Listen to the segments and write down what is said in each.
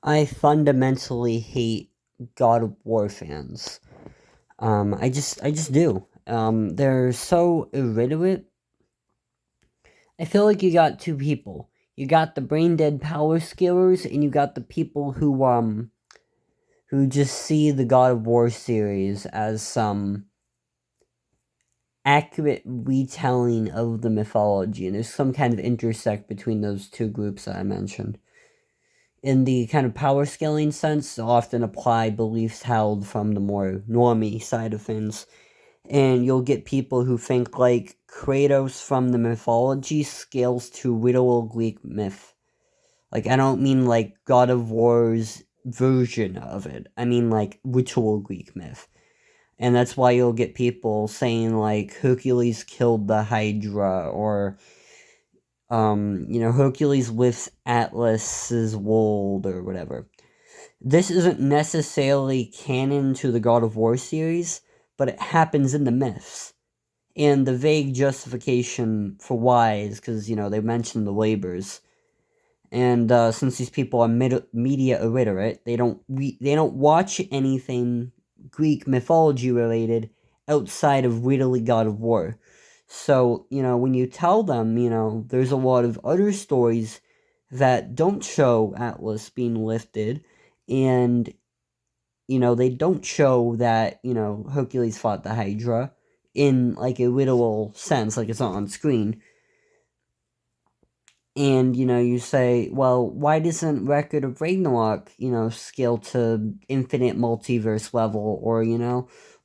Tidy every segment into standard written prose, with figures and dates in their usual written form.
I fundamentally hate God of War fans. I just do. They're so illiterate. I feel like you got two people. You got the brain dead power scalers, and you got the people who just see the God of War series as some accurate retelling of the mythology, and there's some kind of intersect between those two groups that I mentioned. In the kind of power scaling sense, often apply beliefs held from the more normie side of things. And you'll get people who think like Kratos from the mythology scales to literal Greek myth. Like, I don't mean like God of War's version of it. I mean like literal Greek myth. And that's why you'll get people saying like Hercules killed the Hydra, or Hercules lifts Atlas's world or whatever. This isn't necessarily canon to the God of War series, but it happens in the myths. And the vague justification for why is because, they mention the labors. And since these people are media illiterate, they don't watch anything Greek mythology related outside of literally God of War. So, when you tell them, there's a lot of other stories that don't show Atlas being lifted, and, they don't show that, Hercules fought the Hydra in, like, a literal sense, like it's not on screen. And, you say, well, why doesn't Record of Ragnarok, scale to infinite multiverse level? Or,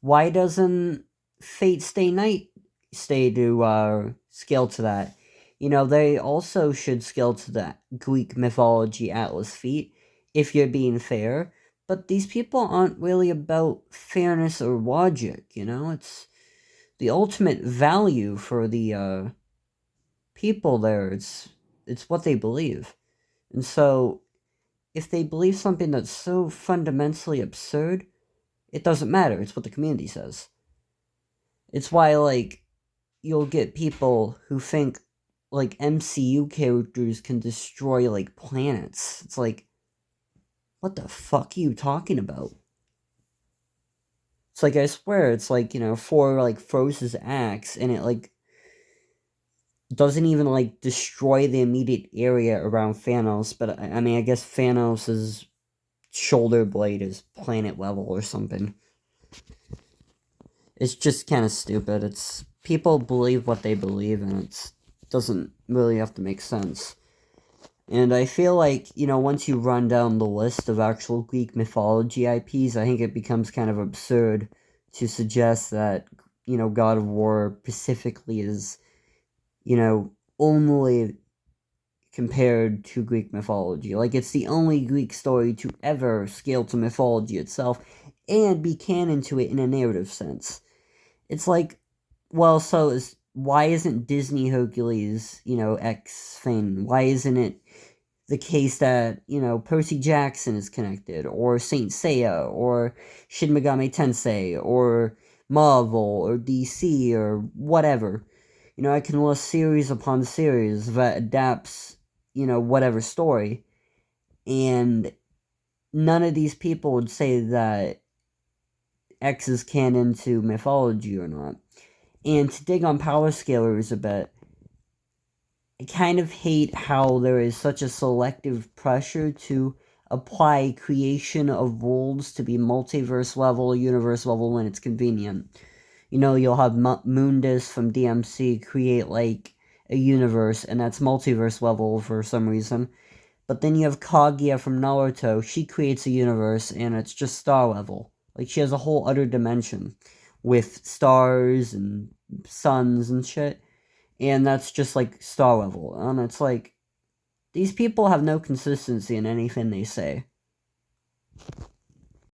why doesn't Fate Stay Night stay to, scale to that? They also should scale to that Greek mythology Atlas feat, if you're being fair. But these people aren't really about fairness or logic, It's the ultimate value for the, people there. It's what they believe. And so if they believe something that's so fundamentally absurd, it doesn't matter. It's what the community says. It's why, like, you'll get people who think like MCU characters can destroy like planets. It's like, what the fuck are you talking about? It's like, I swear, it's like, Thor like throws his axe and it like doesn't even like destroy the immediate area around Thanos, but I mean, I guess Thanos' shoulder blade is planet level or something. It's just kind of stupid. It's people believe what they believe, and it doesn't really have to make sense. And I feel like, once you run down the list of actual Greek mythology IPs, I think it becomes kind of absurd to suggest that, God of War specifically is, only compared to Greek mythology. Like, it's the only Greek story to ever scale to mythology itself and be canon to it in a narrative sense. It's like, well, why isn't Disney Hercules, X thing? Why isn't it the case that, Percy Jackson is connected, or Saint Seiya, or Shin Megami Tensei, or Marvel, or DC, or whatever? I can list series upon series that adapts, whatever story, and none of these people would say that X is canon to mythology or not. And to dig on power scalers a bit, I kind of hate how there is such a selective pressure to apply creation of worlds to be multiverse level, universe level when it's convenient. You'll have Mundus from DMC create like a universe, and that's multiverse level for some reason. But then you have Kaguya from Naruto. She creates a universe, and it's just star level. Like, she has a whole other dimension with stars and suns and shit. And that's just like star level. And it's like, these people have no consistency in anything they say.